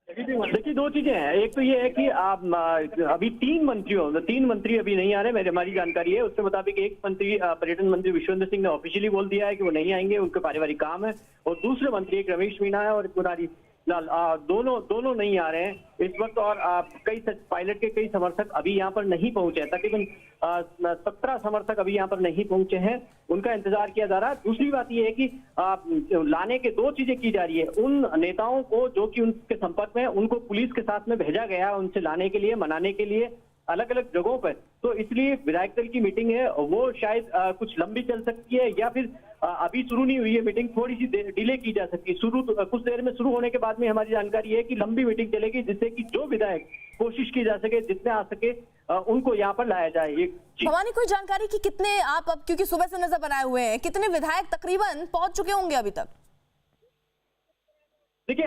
देखिए, दो चीजें हैं। एक तो ये है कि आप अभी 3 मंत्री अभी नहीं आ रहे, हमारी जानकारी है उसके मुताबिक। एक मंत्री पर्यटन मंत्री विश्वेंद्र सिंह ने ऑफिशियली बोल दिया है कि वो नहीं आएंगे, उनके पारिवारिक काम है। और दूसरे मंत्री एक रमेश मीणा है और एक मुरारी लाल, दोनों नहीं आ रहे हैं इस वक्त। और कई पायलट के कई समर्थक अभी यहाँ पर नहीं पहुंचे हैं, तकरीबन 17 समर्थक अभी यहाँ पर नहीं पहुंचे हैं, उनका इंतजार किया जा रहा है। दूसरी बात यह है कि लाने के 2 चीजें की जा रही है। उन नेताओं को जो कि उनके संपर्क में, उनको पुलिस के साथ में भेजा गया है उनसे लाने के लिए, मनाने के लिए अलग अलग जगहों पर। तो इसलिए विधायक दल की मीटिंग है वो शायद कुछ लंबी चल सकती है, या फिर अभी शुरू नहीं हुई है मीटिंग, थोड़ी सी डिले की जा सकती है। कुछ देर में शुरू होने के बाद में हमारी जानकारी है कि लंबी मीटिंग चलेगी, जिससे कि जो विधायक कोशिश की जा सके, जितने आ सके उनको यहाँ पर लाया जाए। भवानी, कोई जानकारी कि कितने, आप अब क्योंकि सुबह से नजर बनाए हुए हैं, कितने विधायक तकरीबन पहुंच चुके होंगे अभी तक? देखिए,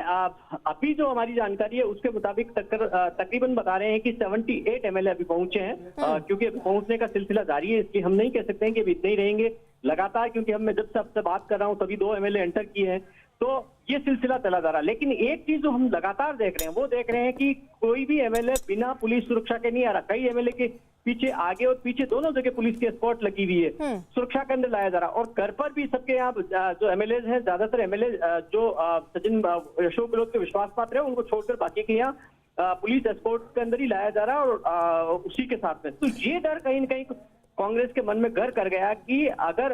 अभी जो हमारी जानकारी है उसके मुताबिक तकरीबन बता रहे हैं कि 78 एमएलए अभी पहुंचे हैं, क्योंकि अभी पहुंचने का सिलसिला जारी है। इसलिए हम नहीं कह सकते हैं कि अभी इतने ही रहेंगे लगातार, क्योंकि मैं जब से आपसे बात कर रहा हूं तभी 2 एमएलए एंटर किए हैं, तो ये सिलसिला चला जा रहा है। लेकिन एक चीज जो हम लगातार देख रहे हैं, वो देख रहे हैं कि कोई भी एमएलए बिना पुलिस सुरक्षा के नहीं आ रहा। कई एमएलए के पीछे, आगे और पीछे दोनों जगह पुलिस की एस्कॉर्ट लगी हुई है, सुरक्षा के अंदर लाया जा रहा है। और घर पर भी सबके यहाँ जो एमएलए हैं, ज्यादातर एमएलए जो सचिन अशोक गहलोत के विश्वास पात्र है, उनको छोड़कर बाकी के यहाँ पुलिस एस्कॉर्ट के अंदर ही लाया जा रहा है, और उसी के साथ में। तो ये डर कहीं न कहीं कांग्रेस के मन में घर कर गया कि अगर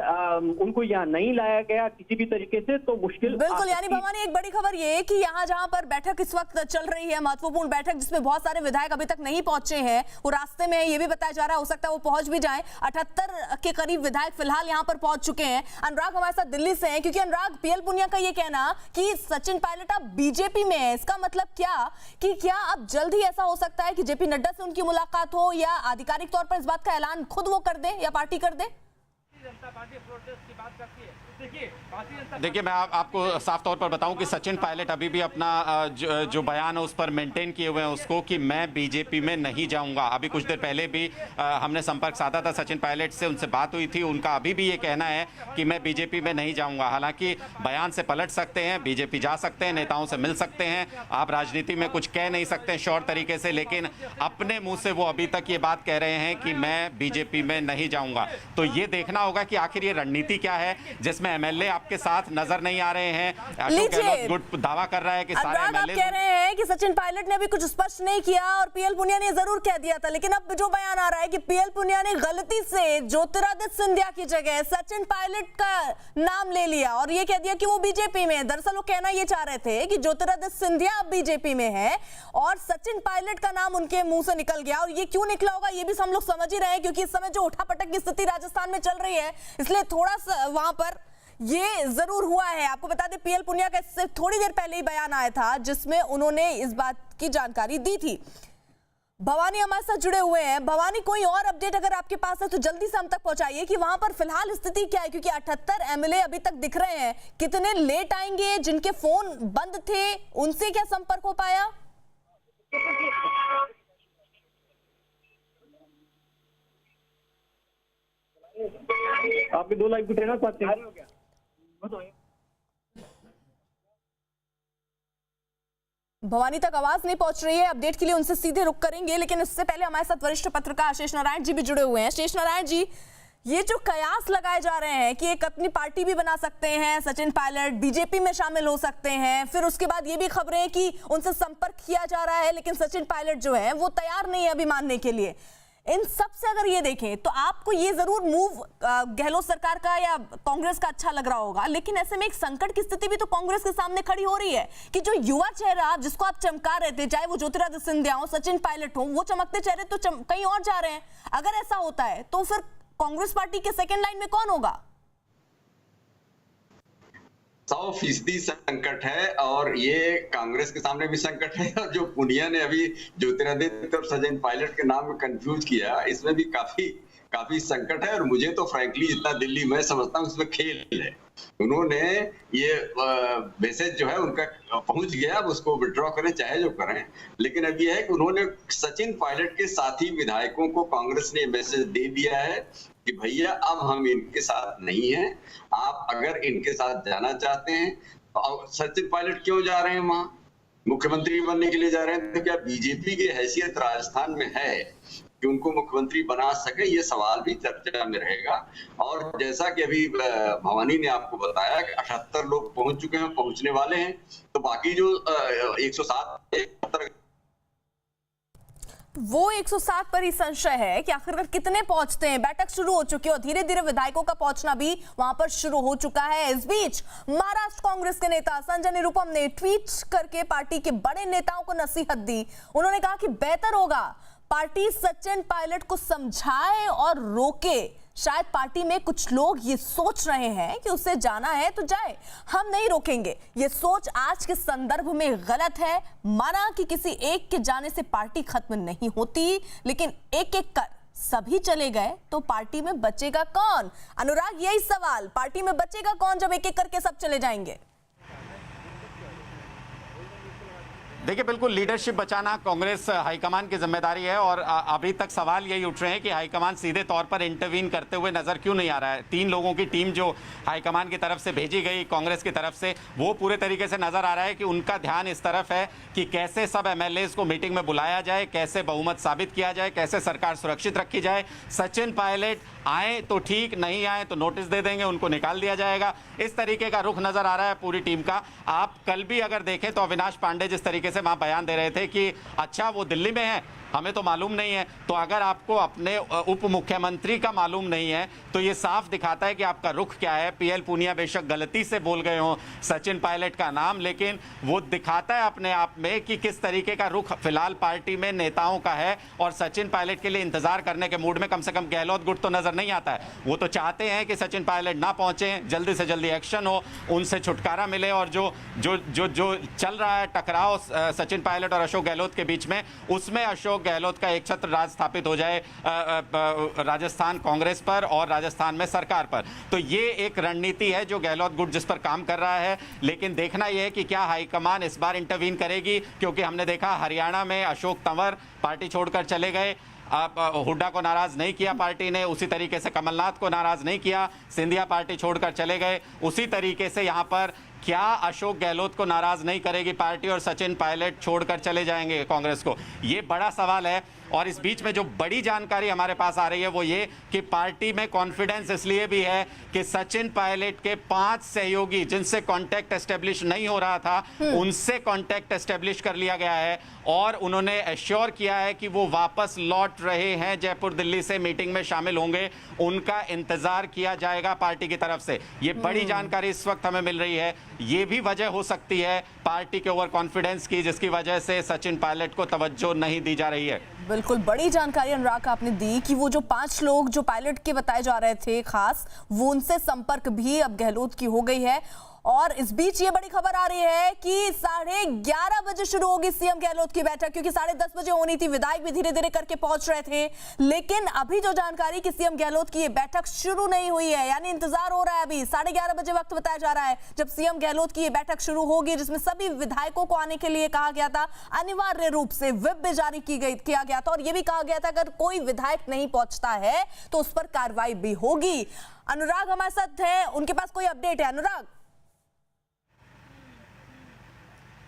उनको यहाँ नहीं लाया गया किसी भी तरीके से तो मुश्किल बिल्कुल। यानी भवानी, एक बड़ी खबर ये कि यहाँ जहां पर बैठक इस वक्त चल रही है, महत्वपूर्ण बैठक जिसमें बहुत सारे विधायक अभी तक नहीं पहुंचे हैं, वो रास्ते में ये भी बताया जा रहा है हो सकता है वो पहुंच भी जाए। 78 के करीब विधायक फिलहाल यहाँ पर पहुंच चुके हैं। अनुराग हमारे साथ दिल्ली से हैं, क्योंकि अनुराग, पीएल पुनिया का ये कहना कि सचिन पायलट अब बीजेपी में है, इसका मतलब क्या अब जल्द ही ऐसा हो सकता है कि जेपी नड्डा से उनकी मुलाकात हो, या आधिकारिक तौर पर इस बात का ऐलान खुद वो कर दे या पार्टी कर दे? जनता पार्टी प्रोटेस्ट की बात करती है। देखिए, मैं आपको साफ तौर पर बताऊं कि सचिन पायलट अभी भी अपना जो बयान है उस पर मेंटेन किए हुए हैं उसको, कि मैं बीजेपी में नहीं जाऊंगा। अभी कुछ देर पहले भी हमने संपर्क साधा था सचिन पायलट से, उनसे बात हुई थी, उनका अभी भी ये कहना है कि मैं बीजेपी में नहीं जाऊंगा। हालांकि बयान से पलट सकते हैं, बीजेपी जा सकते हैं, नेताओं से मिल सकते हैं, आप राजनीति में कुछ कह नहीं सकते श्योर तरीके से, लेकिन अपने मुंह से वो अभी तक ये बात कह रहे हैं कि मैं बीजेपी में नहीं जाऊंगा। तो ये देखना होगा कि आखिर ये रणनीति क्या है, जिसमें एमएलए आपके साथ नजर नहीं आ रहे हैं। अशोक गहलोत गुट दावा कर रहा है कि सारे एमएलए कह रहे हैं कि सचिन पायलट ने अभी कुछ स्पष्ट नहीं किया और पीएल पुनिया ने जरूर कह दिया था, लेकिन अब जो बयान आ रहा है कि पीएल पुनिया ने गलती से ज्योतिरादित्य सिंधिया की जगह सचिन पायलट का नाम ले लिया और ये कह दिया कि वो बीजेपी में है। दरअसल वो कहना ये चाह रहे थे कि ज्योतिरादित्य सिंधिया अब बीजेपी में है और सचिन पायलट का नाम उनके मुंह से निकल गया। और ये क्यों निकला होगा ये भी हम लोग समझ ही रहे हैं, क्योंकि इस समय जो उठापटक की स्थिति राजस्थान में चल रही है, इसलिए थोड़ा सा वहां पर ये जरूर हुआ है। आपको बता दें, पीएल पुनिया का इससे थोड़ी देर पहले ही बयान आया था जिसमें उन्होंने इस बात की जानकारी दी थी। भवानी हमारे साथ जुड़े हुए हैं। भवानी, कोई और अपडेट अगर आपके पास है तो जल्दी से हम तक पहुंचाइए कि वहां पर फिलहाल स्थिति क्या है, क्योंकि 78 एमएलए अभी तक दिख रहे हैं। कितने लेट आएंगे? जिनके फोन बंद थे उनसे क्या संपर्क हो पाया? आपके 2 लाइव कुछ है ना पाते हैं। भवानी तक आवाज नहीं पहुंच रही है, अपडेट के लिए उनसे सीधे रुक करेंगे, लेकिन इससे पहले हमारे साथ वरिष्ठ पत्रकार शेष नारायण जी भी जुड़े हुए हैं। शेष नारायण जी, ये जो कयास लगाए जा रहे हैं कि एक अपनी पार्टी भी बना सकते हैं सचिन पायलट, बीजेपी में शामिल हो सकते हैं, फिर उसके बाद ये भी खबरें कि उनसे संपर्क किया जा रहा है, लेकिन सचिन पायलट जो है वो तैयार नहीं है अभी मानने के लिए, इन सब से अगर ये देखें तो आपको ये जरूर मूव गहलोत सरकार का या कांग्रेस का अच्छा लग रहा होगा, लेकिन ऐसे में एक संकट की स्थिति भी तो कांग्रेस के सामने खड़ी हो रही है कि जो युवा चेहरा जिसको आप चमका रहे थे, चाहे वो ज्योतिरादित्य सिंधिया हो, सचिन पायलट हो, वो चमकते चेहरे तो कहीं और जा रहे हैं। अगर ऐसा होता है तो फिर कांग्रेस पार्टी के सेकेंड लाइन में कौन होगा? 100% संकट है, और ये कांग्रेस के सामने भी संकट है, और जो पुनिया ने अभी ज्योतिरादित्य और सचिन पायलट के नाम में कंफ्यूज किया, इसमें भी काफी संकट है। और मुझे तो फ्रैंकली जितना दिल्ली में समझता हूँ इसमें खेल है। उन्होंने ये मैसेज जो है उनका पहुंच गया, अब उसको विड्रॉ करें चाहे जो करें, लेकिन अब ये है कि उन्होंने सचिन पायलट के साथी विधायकों को कांग्रेस ने मैसेज दे दिया है कि भैया अब हम इनके साथ नहीं हैं, आप अगर इनके साथ जाना चाहते हैं तो सचिन पायलट क्यों जा रहे हैं वहां, मुख्यमंत्री बनने के लिए जा रहे हैं, तो क्या बीजेपी की हैसियत राजस्थान में है कि उनको मुख्यमंत्री बना सके, ये सवाल भी चर्चा में रहेगा। और जैसा कि अभी भवानी ने आपको बताया कि 78 लोग पहुंच चुके हैं, पहुंचने वाले हैं, तो बाकी जो 107 वो 107 पर ही संशय है कि आखिरकार कितने पहुंचते हैं। बैठक शुरू हो चुकी है और धीरे धीरे विधायकों का पहुंचना भी वहां पर शुरू हो चुका है। इस बीच महाराष्ट्र कांग्रेस के नेता संजय निरुपम ने ट्वीट करके पार्टी के बड़े नेताओं को नसीहत दी। उन्होंने कहा कि बेहतर होगा पार्टी सचिन पायलट को समझाए और रोके। शायद पार्टी में कुछ लोग ये सोच रहे हैं कि उसे जाना है तो जाए, हम नहीं रोकेंगे। ये सोच आज के संदर्भ में गलत है। माना कि किसी एक के जाने से पार्टी खत्म नहीं होती, लेकिन एक एक कर सभी चले गए तो पार्टी में बचेगा कौन? अनुराग, यही सवाल, पार्टी में बचेगा कौन जब एक एक करके सब चले जाएंगे? देखिए, बिल्कुल लीडरशिप बचाना कांग्रेस हाईकमान की जिम्मेदारी है, और अभी तक सवाल यही उठ रहे हैं कि हाईकमान सीधे तौर पर इंटरवीन करते हुए नजर क्यों नहीं आ रहा है। 3 लोगों की टीम जो हाईकमान की तरफ से भेजी गई कांग्रेस की तरफ से, वो पूरे तरीके से नजर आ रहा है कि उनका ध्यान इस तरफ है कि कैसे सब एमएलएज को मीटिंग में बुलाया जाए, कैसे बहुमत साबित किया जाए, कैसे सरकार सुरक्षित रखी जाए। सचिन पायलट आए तो ठीक, नहीं आए तो नोटिस दे देंगे, उनको निकाल दिया जाएगा। इस तरीके का रुख नजर आ रहा है पूरी टीम का। आप कल भी अगर देखें तो अविनाश पांडे जिस तरीके से वहां बयान दे रहे थे कि अच्छा वो दिल्ली में है, हमें तो मालूम नहीं है। तो अगर आपको अपने उप मुख्यमंत्री का मालूम नहीं है तो ये साफ दिखाता है कि आपका रुख क्या है। पीएल पूनिया बेशक गलती से बोल गए हो सचिन पायलट का नाम, लेकिन वो दिखाता है अपने आप में कि किस तरीके का रुख फिलहाल पार्टी में नेताओं का है। और सचिन पायलट के लिए इंतजार करने के मूड में कम से कम गहलोत गुट तो नजर नहीं आता है। वो तो चाहते हैं कि सचिन पायलट ना पहुंचे, जल्दी से जल्दी एक्शन हो, उनसे छुटकारा मिले और जो जो जो जो चल रहा है टकराव सचिन पायलट और अशोक गहलोत के बीच में, उसमें अशोक गहलोत का एक छत्र राज स्थापित हो जाए राजस्थान कांग्रेस पर और राजस्थान में सरकार पर। तो ये एक रणनीति है जो गहलोत गुट जिस पर काम कर रहा है। लेकिन देखना यह है कि क्या हाईकमान इस बार इंटरवीन करेगी, क्योंकि हमने देखा हरियाणा में अशोक तंवर पार्टी छोड़कर चले गए। हुड्डा को नाराज नहीं किया पार्टी ने, उसी तरीके से कमलनाथ को नाराज नहीं किया, सिंधिया पार्टी छोड़कर चले गए। उसी तरीके से यहाँ पर क्या अशोक गहलोत को नाराज नहीं करेगी पार्टी और सचिन पायलट छोड़कर चले जाएंगे कांग्रेस को? ये बड़ा सवाल है। और इस बीच में जो बड़ी जानकारी हमारे पास आ रही है वो ये कि पार्टी में कॉन्फिडेंस इसलिए भी है कि सचिन पायलट के 5 सहयोगी जिनसे कांटेक्ट एस्टेब्लिश नहीं हो रहा था, उनसे कांटेक्ट एस्टेब्लिश कर लिया गया है और उन्होंने एश्योर किया है कि वो वापस लौट रहे हैं जयपुर दिल्ली से, मीटिंग में शामिल होंगे, उनका इंतजार किया जाएगा पार्टी की तरफ से। ये बड़ी जानकारी इस वक्त हमें मिल रही है। ये भी वजह हो सकती है पार्टी के ओवर कॉन्फिडेंस की, जिसकी वजह से सचिन पायलट को तवज्जो नहीं दी जा रही है। बिल्कुल बड़ी जानकारी अनुराग आपने दी कि वो जो 5 लोग जो पायलट के बताए जा रहे थे खास, वो उनसे संपर्क भी अब गहलोत की हो गई है। और इस बीच ये बड़ी खबर आ रही है कि 11:30 बजे शुरू होगी सीएम गहलोत की बैठक, क्योंकि 10:30 बजे होनी थी। विधायक भी धीरे धीरे करके पहुंच रहे थे, लेकिन अभी जो जानकारी कि सीएम गहलोत की ये बैठक शुरू नहीं हुई है, यानी इंतजार हो रहा है। अभी 11:30 बजे वक्त बताया जा रहा है जब सीएम गहलोत की ये बैठक शुरू होगी, जिसमें सभी विधायकों को आने के लिए कहा गया था। अनिवार्य रूप से व्हिप भी जारी किया गया था और यह भी कहा गया था अगर कोई विधायक नहीं पहुंचता है तो उस पर कार्रवाई भी होगी। अनुराग हमारे साथ है, उनके पास कोई अपडेट है? अनुराग,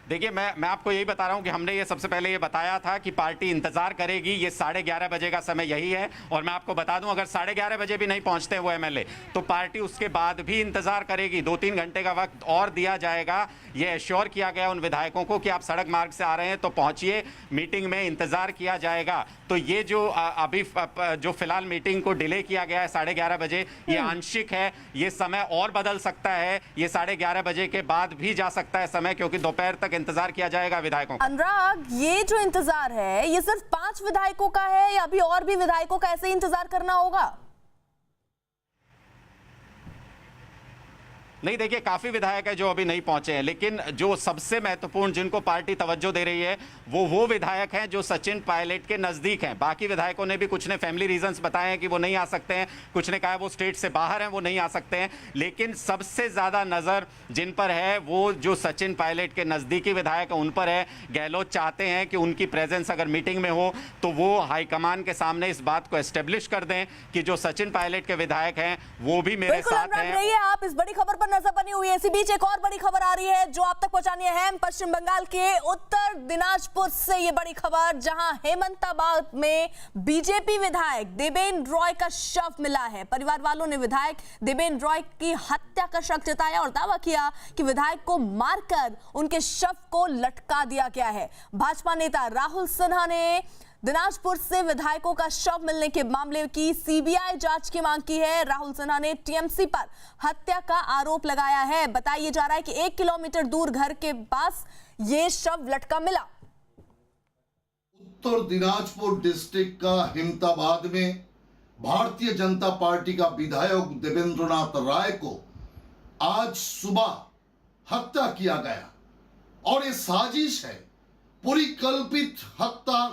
देखिए मैं आपको यही बता रहा हूं कि हमने ये सबसे पहले ये बताया था कि पार्टी इंतजार करेगी। ये 11:30 बजे का समय यही है। और मैं आपको बता दूं अगर 11:30 बजे भी नहीं पहुंचते वो एमएलए तो पार्टी उसके बाद भी इंतजार करेगी। 2-3 घंटे का वक्त और दिया जाएगा। ये एश्योर किया गया उन विधायकों को कि आप सड़क मार्ग से आ रहे हैं तो पहुंचिए, मीटिंग में इंतजार किया जाएगा। तो ये जो अभी जो फिलहाल मीटिंग को डिले किया गया है 11:30 बजे, ये आंशिक है। ये समय और बदल सकता है, ये 11:30 बजे के बाद भी जा सकता है समय, क्योंकि दोपहर तक इंतजार किया जाएगा विधायकों का। अनुराग, ये जो इंतजार है ये सिर्फ 5 विधायकों का है या अभी और भी विधायकों का ऐसे ही इंतजार करना होगा? नहीं, देखिए काफी विधायक है जो अभी नहीं पहुंचे हैं, लेकिन जो सबसे महत्वपूर्ण जिनको पार्टी तवज्जो दे रही है वो विधायक हैं जो सचिन पायलट के नजदीक हैं। बाकी विधायकों ने भी कुछ ने फैमिली रीजंस बताए हैं कि वो नहीं आ सकते हैं, कुछ ने कहा वो स्टेट से बाहर हैं वो नहीं आ सकते हैं, लेकिन सबसे ज्यादा नजर जिन पर है वो जो सचिन पायलट के नजदीकी विधायक हैं उन पर है। गहलोत चाहते हैं कि उनकी प्रेजेंस अगर मीटिंग में हो तो वो हाईकमान के सामने इस बात को एस्टेब्लिश कर दें कि जो सचिन पायलट के विधायक हैं वो भी मेरे साथ हैं। आप इस बड़ी खबर पर नजर बनी हुई है। इसी बीच एक और बड़ी खबर आ रही है जो आप तक पहुंचानी है। पश्चिम बंगाल के उत्तर दिनाजपुर से ये बड़ी खबर, जहां हेमंताबाद में बीजेपी विधायक देवेंद्र रॉय का शव मिला है। परिवार वालों ने विधायक देवेंद्र रॉय की हत्या का शक जताया और दावा किया कि विधायक को मारकर उनके शव को लटका दिया गया है। भाजपा नेता राहुल सिन्हा ने दिनाजपुर से विधायकों का शव मिलने के मामले की सीबीआई जांच की मांग की है। राहुल सिन्हा ने टीएमसी पर हत्या का आरोप लगाया है। बताया जा रहा है कि 1 किलोमीटर दूर घर के पास ये शव लटका मिला। उत्तर दिनाजपुर डिस्ट्रिक्ट का हेमंताबाद में भारतीय जनता पार्टी का विधायक देवेंद्रनाथ राय को आज सुबह हत्या किया गया और ये साजिश है, पूरी कल्पित हत्या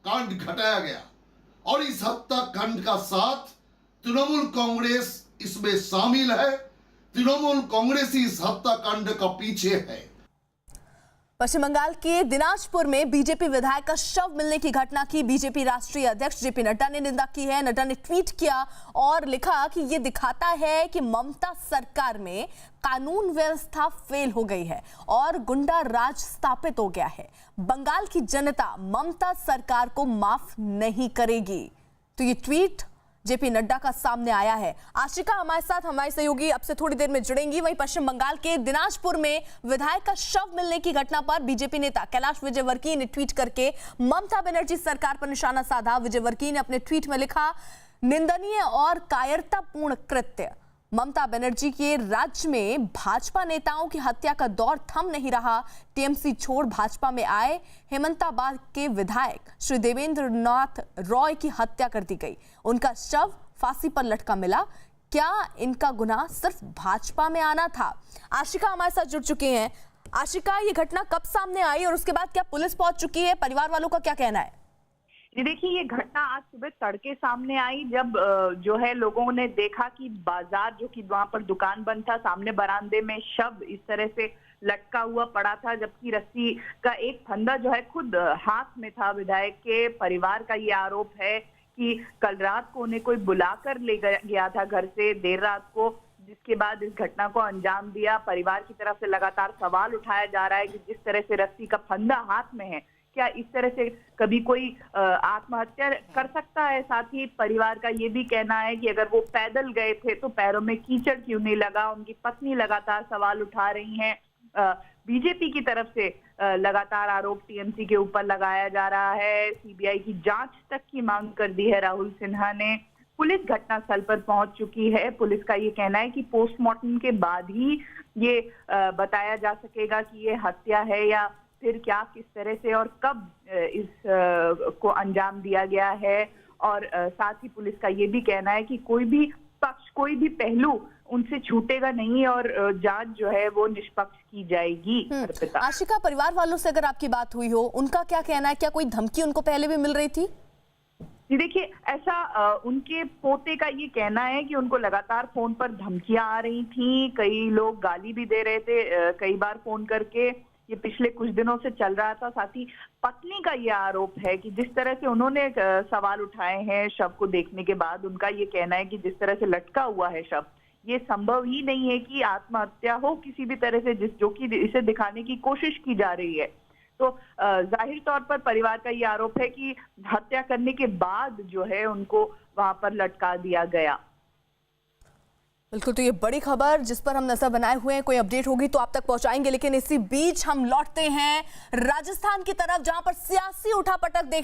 कांड घटाया गया और इस हत्याकांड का साथ तृणमूल कांग्रेस इसमें शामिल है। तृणमूल कांग्रेस इस हत्याकांड का पीछे है। पश्चिम बंगाल के दिनाजपुर में बीजेपी विधायक का शव मिलने की घटना की बीजेपी राष्ट्रीय अध्यक्ष जेपी नड्डा ने निंदा की है। नड्डा ने ट्वीट किया और लिखा कि यह दिखाता है कि ममता सरकार में कानून व्यवस्था फेल हो गई है और गुंडा राज स्थापित हो गया है। बंगाल की जनता ममता सरकार को माफ नहीं करेगी। तो ये ट्वीट जेपी नड्डा का सामने आया है। आशिका हमारे साथ, हमारे सहयोगी अब से थोड़ी देर में जुड़ेंगी। वहीं पश्चिम बंगाल के दिनाजपुर में विधायक का शव मिलने की घटना पर बीजेपी नेता कैलाश विजयवर्गीय ने ट्वीट करके ममता बनर्जी सरकार पर निशाना साधा। विजयवर्गीय ने अपने ट्वीट में लिखा, निंदनीय और कायरतापूर्ण कृत्य। ममता बनर्जी के राज्य में भाजपा नेताओं की हत्या का दौर थम नहीं रहा। टीएमसी छोड़ भाजपा में आए हेमंताबाद के विधायक श्री देवेंद्र नाथ रॉय की हत्या कर दी गई। उनका शव फांसी पर लटका मिला। क्या इनका गुनाह सिर्फ भाजपा में आना था? आशिका हमारे साथ जुड़ चुकी हैं। आशिका, ये घटना कब सामने आई और उसके बाद क्या पुलिस पहुंच चुकी है? परिवार वालों का क्या कहना है? जी देखिए, ये घटना आज सुबह तड़के सामने आई जब जो है लोगों ने देखा कि बाजार, जो कि वहां पर दुकान बंद था, सामने बरामदे में शव इस तरह से लटका हुआ पड़ा था, जबकि रस्सी का एक फंदा जो है खुद हाथ में था। विधायक के परिवार का ये आरोप है कि कल रात को उन्हें कोई बुलाकर ले गया था घर से देर रात को, जिसके बाद इस घटना को अंजाम दिया। परिवार की तरफ से लगातार सवाल उठाया जा रहा है कि जिस तरह से रस्सी का फंदा हाथ में है, क्या इस तरह से कभी कोई आत्महत्या कर सकता है? साथ ही परिवार का ये भी कहना है कि अगर वो पैदल गए थे तो पैरों में कीचड़ क्यों नहीं लगा? उनकी पत्नी लगातार सवाल उठा रही हैं। बीजेपी की तरफ से लगातार आरोप टीएमसी के ऊपर लगाया जा रहा है। सीबीआई की जांच तक की मांग कर दी है राहुल सिन्हा ने। पुलिस घटनास्थल पर पहुंच चुकी है। पुलिस का ये कहना है कि पोस्टमार्टम के बाद ही ये बताया जा सकेगा कि ये हत्या है या फिर क्या, किस तरह से और कब इस को अंजाम दिया गया है। और साथ ही पुलिस का ये भी कहना है कि कोई भी पक्ष, कोई भी पहलू उनसे छूटेगा नहीं और जांच जो है वो निष्पक्ष की जाएगी। आशिका, परिवार वालों से अगर आपकी बात हुई हो, उनका क्या कहना है? क्या कोई धमकी उनको पहले भी मिल रही थी? जी देखिए, ऐसा उनके पोते का ये कहना है कि उनको लगातार फोन पर धमकियां आ रही थी। कई लोग गाली भी दे रहे थे कई बार फोन करके। ये पिछले कुछ दिनों से चल रहा था। साथ ही पत्नी का ये आरोप है कि जिस तरह से उन्होंने सवाल उठाए हैं शव को देखने के बाद, उनका ये कहना है कि जिस तरह से लटका हुआ है शव, ये संभव ही नहीं है कि आत्महत्या हो किसी भी तरह से, जो कि इसे दिखाने की कोशिश की जा रही है। तो जाहिर तौर पर परिवार का ये आरोप है कि हत्या करने के बाद जो है उनको वहां पर लटका दिया गया। बिल्कुल, तो ये बड़ी खबर जिस पर हम नजर बनाए हुए हैं, कोई अपडेट होगी तो आप तक पहुंचाएंगे। लेकिन इसी बीच हम लौटते हैं राजस्थान की तरफ, जहां पर सियासी उठापटक देखने